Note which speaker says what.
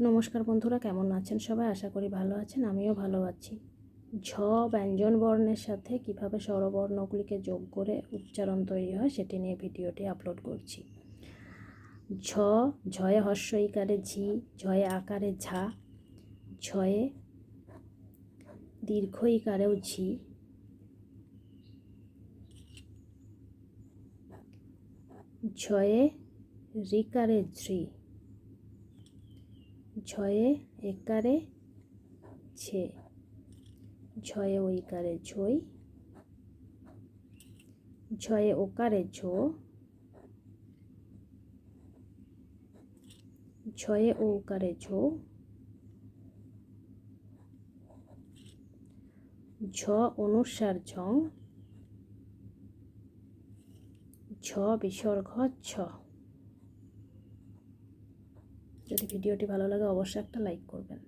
Speaker 1: নমস্কার বন্ধুরা, কেমন আছেন সবাই? আশা করি ভালো আছেন, আমিও ভালো আছি। ঝ ব্যঞ্জন বর্ণের সাথে কিভাবে স্বরবর্ণগুলিকে যোগ করে উচ্চারণ তৈরি হয় সেটি নিয়ে ভিডিওটি আপলোড করছি। ঝ, ঝয়ে হর্ষ ইকারে ঝি, ঝয়ে আকারে ঝা, ঝয়ে দীর্ঘ ইকারেও ঝি, ঝয়ে রিকারে ঝ্রি, ঝয়ে একারে ছে, ঝয়ে ঐকারে ঝই, ঝয়ে ওকারে ঝো, ঝয়ে ঔকারে ঝো, ঝ অনুস্বার ঝং, ঝ বিসর্গ ছ। যদি ভিডিওটি ভালো লাগে অবশ্যই একটা লাইক করবেন।